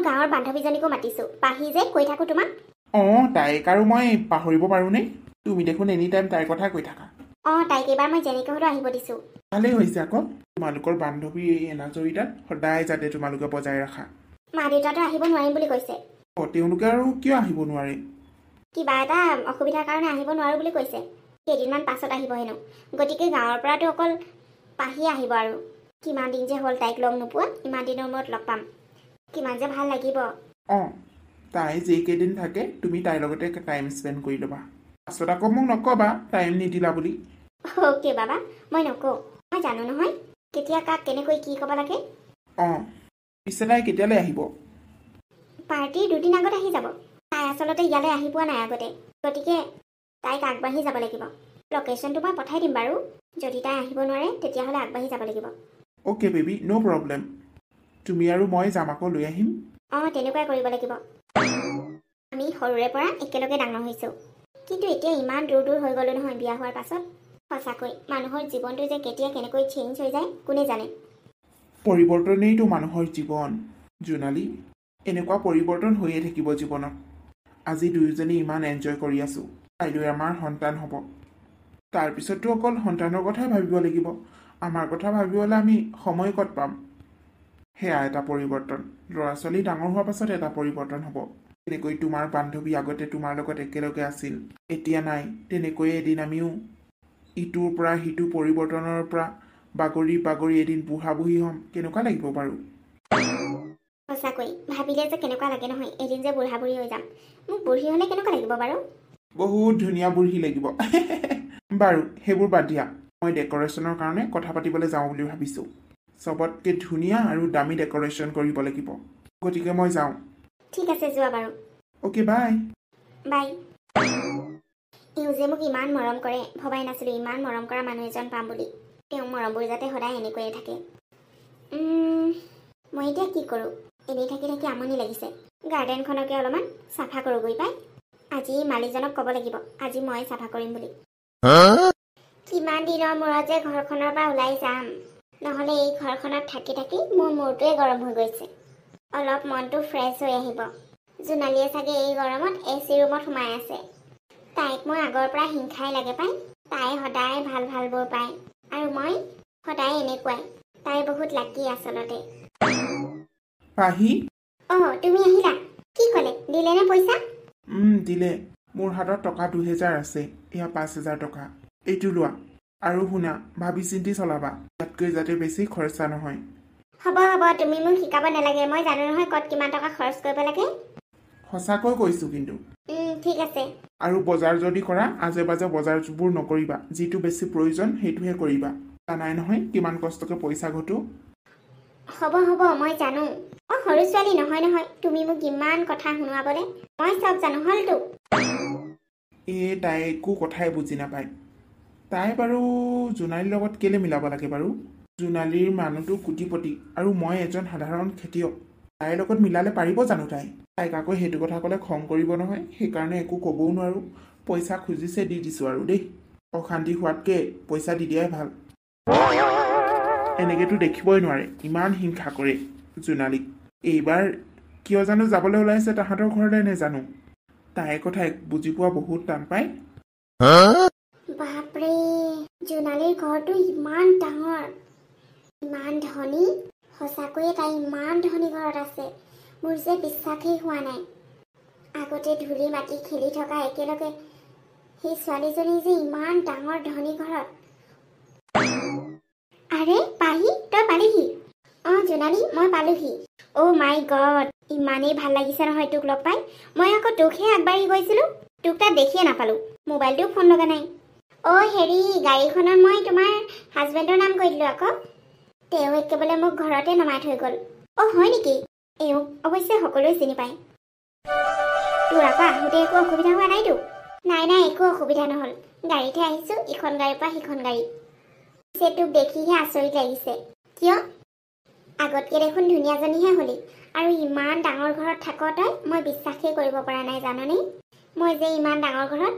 গাঁৱৰ বান্ধৱীজনীকো মাতিছোঁ পাহি যে কৈ থাকোঁ তোমাক তাইক আৰু মই পাহৰিব পাৰোঁনে তুমি দেখোন এনি টাইম তাইৰ কথা কৈ থাকা তাইক এইবাৰ মই যেনেকৈ হ'লেও আহিব দিছোঁ ভালেই হৈছে আকৌ তোমালোকৰ বান্ধৱী এই এনাজৰীডাল সদায় যাতে তোমালোকে বজাই ৰাখা মা দেউতাতো আহিব নোৱাৰিম বুলি কৈছে তেওঁলোকে আৰু কিয় আহিব নোৱাৰে কিবা এটা অসুবিধাৰ কাৰণে আহিব নোৱাৰোঁ বুলি কৈছে কেইদিনমান পাছত আহিব হেনো গতিকে গাঁৱৰ পৰাতো অকল পাহি আহিব আৰু কিমান দিন যে হ'ল তাইক লগ নোপোৱা ইমান দিনৰ মূৰত লগ পাম কিমান যে ভাল লাগিব তাই যিকেইদিন থাকে তুমি তাইৰ লগতে টাইম স্পেণ্ড কৰি ল'বা পাছত আকৌ মোক নক'বা টাইম নিদিলা বুলি অ'কে বাবা মই নকওঁ মই জানো নহয় কেতিয়া কাক কেনেকৈ কি ক'ব লাগে পিছে তাই কেতিয়ালৈ আহিব পাৰ্টিৰ দুদিন আগত আহি যাব তাই আচলতে ইয়ালৈ আহি পোৱা নাই আগতে গতিকে তাইক আগবাঢ়ি যাব লাগিব লোকেশ্যনটো মই পঠাই দিম বাৰু যদি তাই আহিব নোৱাৰে তেতিয়াহ'লে আগবাঢ়ি যাব লাগিব অ'কে বেবি ন' প্ৰব্লেম তুমি আৰু মই যাম আকৌ লৈ আহিম তেনেকুৱাই কৰিব লাগিব আমি সৰুৰে পৰা একেলগে ডাঙৰ হৈছোঁ কিন্তু এতিয়া ইমান দূৰ দূৰ হৈ গ'লো নহয় বিয়া হোৱাৰ পাছত সঁচাকৈ মানুহৰ জীৱনটো যে কেতিয়া কেনেকৈ চেঞ্জ হৈ যায় কোনে জানে পৰিৱৰ্তনেইতো মানুহৰ জীৱন জোনালী এনেকুৱা পৰিৱৰ্তন হৈয়ে থাকিব জীৱনত আজি দুয়োজনী ইমান এনজয় কৰি আছোঁ কাইলৈ আমাৰ সন্তান হ'ব তাৰপিছততো অকল সন্তানৰ কথাই ভাবিব লাগিব আমাৰ কথা ভাবিবলৈ আমি সময় ক'ত পাম সেয়া এটা পৰিৱৰ্তন ল'ৰা ছোৱালী ডাঙৰ হোৱাৰ পাছত এটা পৰিৱৰ্তন হ'ব তেনেকৈ তোমাৰ বান্ধৱী আগতে তোমাৰ লগত একেলগে আছিল এতিয়া নাই তেনেকৈয়ে এদিন আমিও ইটোৰ পৰা সিটো পৰিৱৰ্তনৰ পৰা বাগৰি বাগৰি এদিন বুঢ়া বুঢ়ী হ'ম কেনেকুৱা লাগিব বাৰু সঁচাকৈ ভাবিলে যে কেনেকুৱা লাগে নহয় এদিন যে বুঢ়া বুঢ়ী হৈ যাম মোক বুঢ়ী হ'লে কেনেকুৱা লাগিব বাৰু বহুত ধুনীয়া বুঢ়ী লাগিব বাৰু সেইবোৰ বাদ দিয়া মই ডেক'ৰেশ্যনৰ কাৰণে কথা পাতিবলৈ যাওঁ বুলি ভাবিছোঁ চবতকৈ ধুনীয়া আৰু দামী ডেক'ৰেশ্যন কৰিব লাগিব গতিকে মই যাওঁ ঠিক আছে যোৱা বাৰু অ'কে বাই বাই এওঁ যে মোক ইমান মৰম কৰে ভবাই নাছিলোঁ ইমান মৰম কৰা মানুহ এজন পাম বুলি তেওঁ মৰমবোৰ যাতে সদায় এনেকৈয়ে থাকে মই এতিয়া কি কৰোঁ এনেই থাকি থাকি আমনি লাগিছে গাৰ্ডেনখনকে অলপমান চাফা কৰোঁ গৈ পাই আজি মালিকজনক ক'ব লাগিব আজি মই চাফা কৰিম বুলি কিমান দিনৰ মূৰত যে ঘৰখনৰ পৰা ওলাই যাম নহ'লে এই ঘৰখনত থাকি থাকি মোৰ মূৰটোৱে গৰম হৈ গৈছে অলপ মনটো ফ্ৰেছ হৈ আহিব জোনালীয়ে চাগে এই গৰমত AC ৰুমত সোমাই আছে তাইক মই আগৰ পৰা হিংসাই লাগে পাই তাই সদায় ভাল ভালবোৰ পায় আৰু মই সদায় এনেকুৱাই তাই বহুত লাকি আচলতে পাহি তুমি আহিলা কি ক'লে দিলেনে পইচা দিলে মোৰ হাতত টকা 2000 আছে এয়া 5000 টকা এইটো লোৱা আৰু শুনা ভাবি চিন্তি চলাবা ইয়াতকৈ যাতে বেছি খৰচা নহয় হ'ব হ'ব তুমি মোক শিকাব নালাগে মই জানো নহয় ক'ত কিমান টকা খৰচ কৰিব লাগে সঁচাকৈ কৈছোঁ কিন্তু ঠিক আছে আৰু বজাৰ যদি কৰা আজে বাজে বজাৰবোৰ নকৰিবা যিটো বেছি প্ৰয়োজন সেইটোহে কৰিবা জানাই নহয় কিমান কষ্টকৈ পইচা ঘটো হ'ব হ'ব মই জানো সৰু ছোৱালী নহয় নহয় তুমি মোক ইমান কথা শুনোৱাবলৈ মই চব জানো হ'লতো তাই একো কথাই বুজি নাপায় তাই বাৰু জোনালীৰ লগত কেলে মিলাব লাগে বাৰু জোনালীৰ মানুহটো কোটিপতি আৰু মই এজন সাধাৰণ খেতিয়ক তাইৰ লগত মিলালে পাৰিব জানো তাইক আকৌ সেইটো কথা ক'লে খং কৰিব নহয় সেইকাৰণে একো ক'বও নোৱাৰোঁ পইচা খুজিছে দি দিছোঁ আৰু দেই অশান্তি হোৱাতকৈ পইচা দি দিয়াই ভাল এনেকৈতো দেখিবই নোৱাৰে ইমান হিংসা কৰে জোনালীক এইবাৰ কিয় জানো যাবলৈ ওলাইছে তাহাঁতৰ ঘৰলৈ নেজানো তাইৰ কথা বুজি পোৱা বহুত টান পায় বাপৰে জোনালীৰ ঘৰটো ইমান ডাঙৰ ইমান ধনী সঁচাকৈয়ে তাই ইমান ধনী ঘৰত আছে মোৰ যে বিশ্বাসেই হোৱা নাই আগতে ধূলি মাটি খেলি থকা একেলগে সেই ছোৱালীজনী যে ইমান ডাঙৰ ধনী ঘৰত আৰে পাহি তই পালিহি জোনালী মই পালোহি মাই গড ইমানেই ভাল লাগিছে নহয় তোক লগ পাই মই আকৌ তোকহে আগবাঢ়ি গৈছিলোঁ তোক তাত দেখিয়ে নাপালোঁ মোবাইলটোও ফোন লগা নাই হেৰি গাড়ীখনত মই তোমাৰ হাজবেণ্ডৰ নাম কৈ দিলোঁ আকৌ তেওঁ একেবাৰে মোক ঘৰতে নমাই থৈ গ'ল হয় নেকি এওঁক অৱশ্যে সকলোৱে চিনি পায় তোৰ আকৌ আহোঁতে একো অসুবিধা হোৱা নাইতো নাই একো অসুবিধা নহ'ল গাড়ীতহে আহিছোঁ ইখন গাড়ীৰ পৰা সিখন গাড়ী পিছে তোক দেখিহে আচৰিত লাগিছে কিয় আগতকৈ দেখোন ধুনীয়াজনীহে হ'লি আৰু ইমান ডাঙৰ ঘৰত থাক তই মই বিশ্বাসেই কৰিব পৰা নাই জাননে মই যে ইমান ডাঙৰ ঘৰত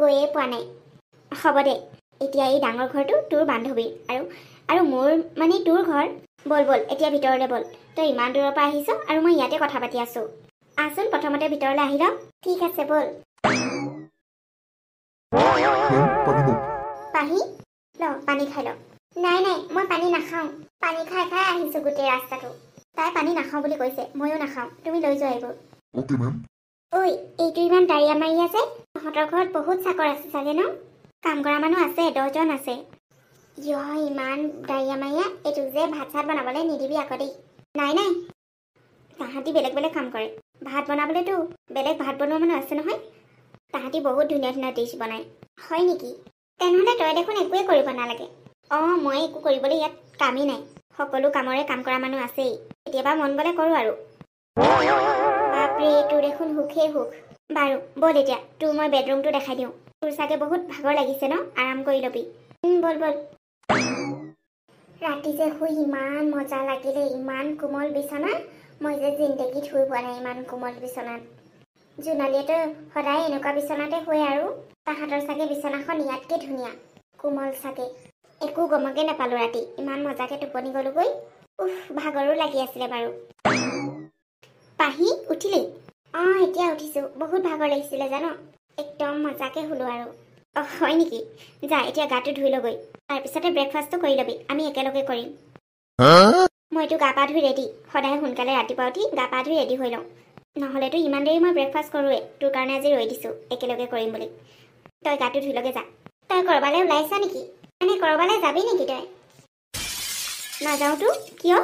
গৈয়ে পোৱা নাই হ'ব দে এতিয়া এই ডাঙৰ ঘৰটো তোৰ বান্ধৱীৰ আৰু মোৰ মানে তোৰ ঘৰ বল বল এতিয়া ভিতৰলৈ বল তই ইমান দূৰৰ পৰা আহিছ আৰু মই ইয়াতে কথা পাতি আছো আচোন প্ৰথমতে ভিতৰলৈ আহি ল ঠিক আছে বল পাহি ল পানী খাই ল নাই নাই মই পানী নাখাওঁ পানী খাই খাই আহিছো গোটেই ৰাস্তাটো তাই পানী নাখাওঁ বুলি কৈছে ময়ো নাখাওঁ তুমি লৈ যোৱা এইবোৰ ওকে মেম ঐ এইটো ইমান দাৰিয়া মাৰি আছে তহঁতৰ ঘৰত বহুত চাকৰ আছে চাগে ন কাম কৰা মানুহ আছে 10 জন আছে ইমান দাৰিয়া মাৰিয়া এইটোক যে ভাত চাত বনাবলৈ নিদিবি আকৌ দেই নাই নাই তাহাঁতি বেলেগ বেলেগ কাম কৰে ভাত বনাবলৈতো বেলেগ ভাত বনোৱা মানুহ আছে নহয় তাহাঁতি বহুত ধুনীয়া ধুনীয়া ডিছ বনায় হয় নেকি তেনেহ'লে তই দেখোন একোৱে কৰিব নালাগে মই একো কৰিবলৈ ইয়াত কামেই নাই সকলো কামৰে কাম কৰা মানুহ আছেই কেতিয়াবা মন গ'লে কৰোঁ আৰু বাপৰে তোৰ দেখোন সুখেই সুখ বাৰু বল এতিয়া তোৰ মই বেডৰুমটো দেখাই দিওঁ তোৰ চাগে বহুত ভাগৰ লাগিছে ন আৰাম কৰি ল'বি বল বল ৰাতি যে শুই ইমান মজা লাগিলে ইমান কোমল বিচনা মই যে জিন্দগীত শুই পোৱা নাই ইমান কোমল বিচনাত জোনালীয়েতো সদায় এনেকুৱা বিচনাতে শুৱে আৰু তাহাঁতৰ চাগে বিচনাখন ইয়াতকৈ ধুনীয়া কোমল চাগে একো গমকে নাপালোঁ ৰাতি ইমান মজাকে টোপনি গ'লোগৈ ভাগৰো লাগি আছিলে বাৰু পাহি উঠিলেই এতিয়া উঠিছোঁ বহুত ভাগৰ লাগিছিলে জানো একদম মজাকে শুলোঁ আৰু হয় নেকি যা এতিয়া গাটো ধুই ল'গৈ তাৰপিছতে ব্ৰেকফাষ্টটো কৰি ল'বি আমি একেলগে কৰিম মইতো গা পা ধুই ৰেডি সদায় সোনকালে ৰাতিপুৱা উঠি গা পা ধুই ৰেডি হৈ লওঁ নহ'লেতো ইমান দেৰি মই ব্ৰেকফাষ্ট কৰোঁৱে তোৰ কাৰণে আজি ৰৈ দিছোঁ একেলগে কৰিম বুলি তই গাটো ধুই ল'গে যা তই ক'ৰবালৈ ওলাইছা নেকি মানে ক'ৰবালৈ যাবি নেকি তই নাযাওঁতো কিয়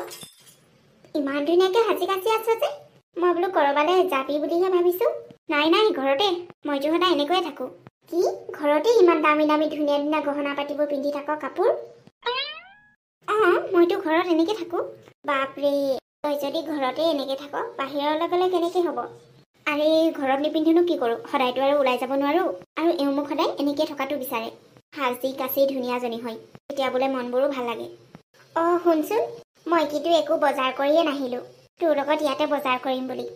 ইমান ধুনীয়াকৈ সাজি কাচি আছ যে মই বোলো ক'ৰবালৈ যাবি বুলিহে ভাবিছোঁ নাই নাই ঘৰতে মইতো সদায় এনেকৈয়ে থাকোঁ কি ঘৰতে ইমান দামী দামী ধুনীয়া ধুনীয়া গহনা পাতিবোৰ পিন্ধি থাক কাপোৰ মইতো ঘৰত এনেকৈ থাকোঁ বাপৰে তই যদি ঘৰতে এনেকৈ থাক বাহিৰলৈ গ'লে কেনেকৈ হ'ব আৰে ঘৰত নিপিন্ধিনো কি কৰোঁ সদায়তো আৰু ওলাই যাব নোৱাৰোঁ আৰু এওঁ মোক সদায় এনেকৈ থকাটো বিচাৰে সাজি কাচি ধুনীয়াজনী হয় তেতিয়া বোলে মনবোৰো ভাল লাগে শুনচোন মই কিন্তু একো বজাৰ কৰিয়ে নাহিলোঁ তোৰ লগত ইয়াতে বজাৰ কৰিম বুলি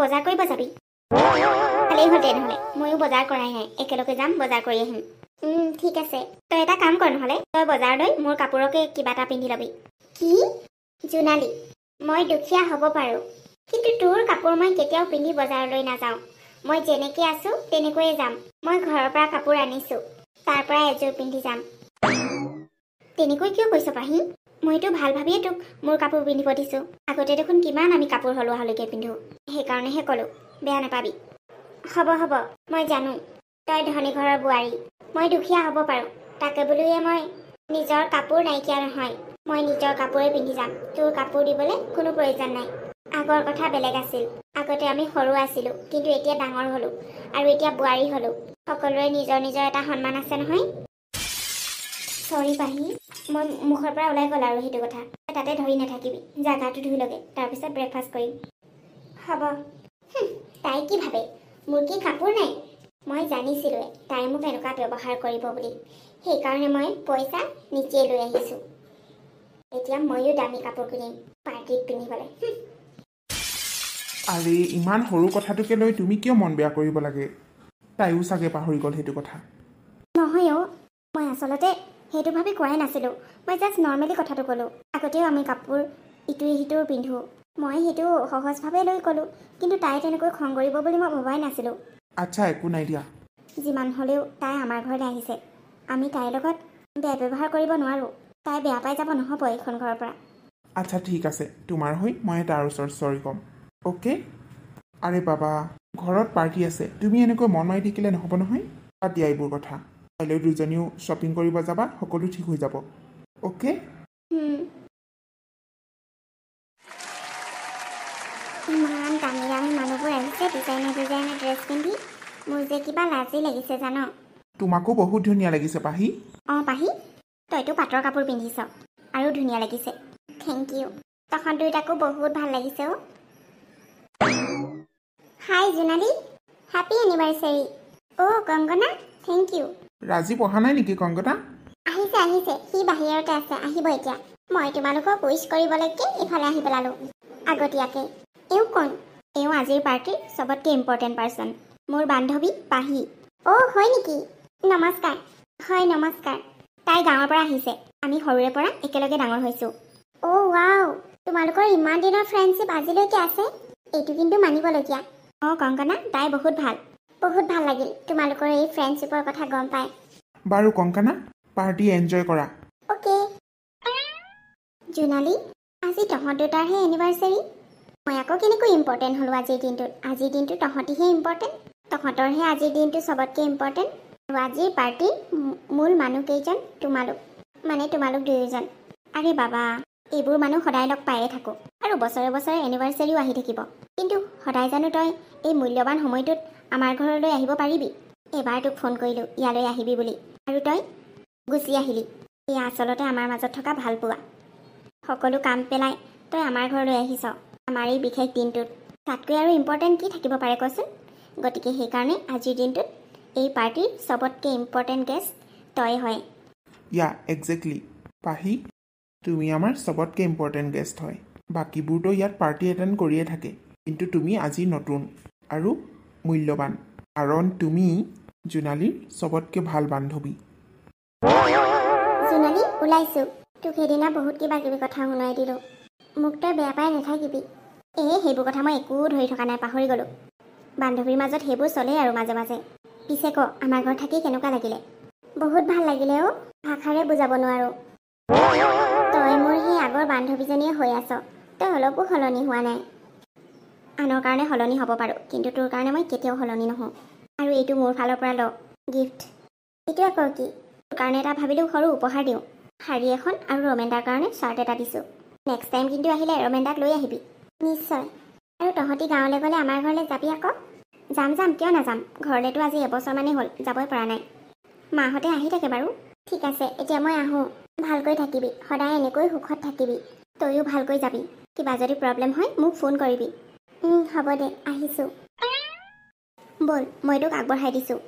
বজাৰ কৰিব যাবি ভালেই হ'ল তেনেহ'লে ময়ো বজাৰ কৰাই নাই একেলগে যাম বজাৰ কৰি আহিম ঠিক আছে তই এটা কাম কৰ নহ'লে তই বজাৰলৈ মোৰ কাপোৰকে কিবা এটা পিন্ধি ল'বি কি জোনালী মই দুখীয়া হ'ব পাৰোঁ কিন্তু তোৰ কাপোৰ মই কেতিয়াও পিন্ধি বজাৰলৈ নাযাওঁ মই যেনেকৈ আছোঁ তেনেকৈয়ে যাম মই ঘৰৰ পৰা কাপোৰ আনিছোঁ তাৰ পৰা এযোৰ পিন্ধি যাম তেনেকৈ কিয় কৈছ পাহি মইতো ভাল ভাবিয়ে তোক মোৰ কাপোৰ পিন্ধিব দিছোঁ আগতে দেখোন কিমান আমি কাপোৰ সলোৱালৈকে পিন্ধোঁ সেইকাৰণেহে ক'লোঁ বেয়া নাপাবি হ'ব হ'ব মই জানো তই ধনী ঘৰৰ বোৱাৰী মই দুখীয়া হ'ব পাৰোঁ তাকে বুলিয়ে মই নিজৰ কাপোৰ নাইকিয়া নহয় মই নিজৰ কাপোৰে পিন্ধি যাম তোৰ কাপোৰ দিবলৈ কোনো প্ৰয়োজন নাই আগৰ কথা বেলেগ আছিল আগতে আমি সৰু আছিলোঁ কিন্তু এতিয়া ডাঙৰ হ'লোঁ আৰু এতিয়া বোৱাৰী হ'লোঁ সকলোৰে নিজৰ নিজৰ এটা সন্মান আছে নহয় চৰি পাহি মই মুখৰ পৰা ওলাই গ'ল আৰু সেইটো কথা তাতে ধৰি নাথাকিবি জাগাটো ধুই ল'গে তাৰপিছত ব্ৰেকফাষ্ট কৰিম হ'ব তাই কি ভাবে মোৰ কি কাপোৰ নাই মই জানিছিলোঁৱে তাই মোক এনেকুৱা ব্যৱহাৰ কৰিব বুলি সেইকাৰণে মই পইচা নিজেই লৈ আহিছোঁ এতিয়া ময়ো দামী কাপোৰ কিনিম পাৰ্টিত পিন্ধিবলৈ আৰে ইমান সৰু কথাটোকে লৈ তুমি কিয় মন বেয়া কৰিব লাগে তাইও চাগে পাহৰি গ'ল সেইটো কথা নহয় মই আচলতে সেইটো ভাবি কোৱাই নাছিলোঁ মই জাষ্ট নৰ্মেলি কথাটো ক'লোঁ আগতেও আমি কাপোৰ ইটোৱে সিটোৰ পিন্ধোঁ মই সেইটো সহজভাৱে লৈ ক'লোঁ কিন্তু তাই তেনেকৈ খং কৰিব বুলি মই ভবাই নাছিলোঁ আচ্ছা একো নাই দিয়া যিমান হ'লেও তাই আমাৰ ঘৰলৈ আহিছে আমি তাইৰ লগত বেয়া ব্যৱহাৰ কৰিব নোৱাৰোঁ তাই বেয়া পাই যাব নহ'ব এইখন ঘৰৰ পৰা আচ্ছা ঠিক আছে তোমাৰ হৈ মই তাৰ ওচৰত চৰি ক'ম অ'কে আৰে বাবা ঘৰত পাৰ্টি আছে তুমি এনেকৈ মন মাৰি থাকিলে নহ'ব নহয় বাদ দিয়া এইবোৰ কথা কাইলৈ দুজনীও শ্বপিং কৰিব যাবা সকলো ঠিক হৈ যাব অ'কে ইমান দামী দামী মানুহবোৰ আহিছে ডিজাইনাৰ ড্ৰেছ পিন্ধি মোৰ যে কিবা লাজেই লাগিছে জান তোমাকো বহুত ধুনীয়া লাগিছে পাহি পাহি তইতো পাটৰ কাপোৰ পিন্ধিছ আৰু ধুনীয়া লাগিছে থেংক ইউ তখন দুইটাকো বহুত ভাল লাগিছে হাই জোনালী হেপী এনিভাৰ্চাৰী কংগনা থেংক ইউ ৰাজীৱ অহা নাই নেকি কংগনা আহিছে সি বাহিৰতে আছে আহিব এতিয়া মই তোমালোকক উইচ কৰিবলৈকে এইফালে আহি পেলালোঁ আগতীয়াকৈ এওঁ কোন এওঁ আজিৰ পাৰ্টিৰ চবতকৈ ইম্পৰ্টেণ্ট পাৰ্চন মোৰ বান্ধৱী পাহি হয় নেকি নমস্কাৰ হয় নমস্কাৰ তাই গাঁৱৰ পৰা আহিছে আমি সৰুৰে পৰা একেলগে ডাঙৰ হৈছোঁ অ' ৱাও, তোমালোকৰ ইমান দিনৰ ফ্ৰেণ্ডশ্বিপ আজিলৈকে আছে, এইটো কিন্তু মানিবলগীয়া। অঁ কংকনা, তাই বহুত ভাল লাগিল তোমালোকৰ এই ফ্ৰেণ্ডশ্বিপৰ কথা গম পাই। বাৰু কংকনা, পাৰ্টি এনজয় কৰা। অ'কে। জোনালী, আজি তহঁত দুটাৰহে এনিভাৰ্চাৰী। মই আকৌ কেনেকৈ ইম্পৰ্টেণ্ট হ'লোঁ আজিৰ দিনটোত? আজিৰ দিনটো তহঁতিহে ইম্পৰ্টেণ্ট। তহঁতৰহে আজিৰ দিনটো চবতকৈ ইম্পৰ্টেণ্ট। আৰু আজিৰ পাৰ্টিৰ মূল মানুহকেইজন তোমালোক দুয়োজন। আৰে বাবা, এইবোৰ মানুহ সদায় লগ পায়ে থাকোঁ আৰু বছৰে বছৰে এনিভাৰ্চাৰীও আহি থাকিব, কিন্তু সদায় জানো তই এই মূল্যৱান সময়টোত আমাৰ ঘৰলৈ আহিব পাৰিবি? এবাৰ তোক ফোন কৰিলোঁ ইয়ালৈ আহিবি বুলি, আৰু তই গুচি আহিলি। এয়া আচলতে আমাৰ মাজত থকা ভাল পোৱা। সকলো কাম পেলাই তই আমাৰ ঘৰলৈ আহিছ আমাৰ এই বিশেষ দিনটোত। তাতকৈ আৰু ইম্পৰ্টেণ্ট কি থাকিব পাৰে কচোন? গতিকে সেইকাৰণে আজিৰ দিনটোত এই পাৰ্টিৰ চবতকৈ ইম্পৰ্টেণ্ট গেষ্ট তই হয়। ইয়া একজেক্টলি পাহি, তুমি আমাৰ চবতকৈ ইম্পৰ্টেণ্ট গেষ্ট হয়। বাকীবোৰতো ইয়াত পাৰ্টি এটেণ্ড কৰিয়ে থাকে, কিন্তু তুমি আজি নতুন আৰু মূল্যৱান, কাৰণ তুমি জোনালীৰ চবতকৈ ভাল বান্ধৱী। জোনালী, ওলাইছোঁ। তোক সেইদিনা বহুত কিবা কিবি কথা শুনাই দিলোঁ, মোক তই বেয়া পাই নাথাকিবি। সেইবোৰ কথা মই একো ধৰি থকা নাই, পাহৰি গ'লোঁ। বান্ধৱীৰ মাজত সেইবোৰ চলেই আৰু মাজে মাজে। পিছে ক, আমাৰ ঘৰত থাকি কেনেকুৱা লাগিলে? বহুত ভাল লাগিলে অ', ভাষাৰে বুজাব নোৱাৰোঁ। তই মোৰ সেই আগৰ বান্ধৱীজনীয়ে হৈ আছ, তই অলপো সলনি হোৱা নাই। আনৰ কাৰণে সলনি হ'ব পাৰোঁ, কিন্তু তোৰ কাৰণে মই কেতিয়াও সলনি নহওঁ। আৰু এইটো মোৰ ফালৰ পৰা ল গিফ্ট। এইটো আকৌ কি? তোৰ কাৰণে এটা ভাবিলোঁ সৰু উপহাৰ দিওঁ। শাৰী এখন আৰু ৰমেন্দাৰ কাৰণে শ্বাৰ্ট এটা দিছোঁ। নেক্সট টাইম কিন্তু আহিলে ৰমেন্দাক লৈ আহিবি। নিশ্চয়। আৰু তহঁতি গাঁৱলৈ গ'লে আমাৰ ঘৰলৈ যাবি আকৌ। যাম, কিয় নাযাম? ঘৰলৈতো আজি এবছৰমানেই হ'ল, যাবই পৰা নাই। মাহঁতে আহি থাকে বাৰু। ঠিক আছে, এতিয়া মই আহোঁ। ভালকৈ থাকিবি, সদায় এনেকৈ সুখত থাকিবি। তয়ো ভালকৈ যাবি। কিবা যদি প্ৰব্লেম হয় মোক ফোন কৰিবি। হ'ব দে, আহিছোঁ। ব'ল, মই তোক আগবঢ়াই দিছোঁ।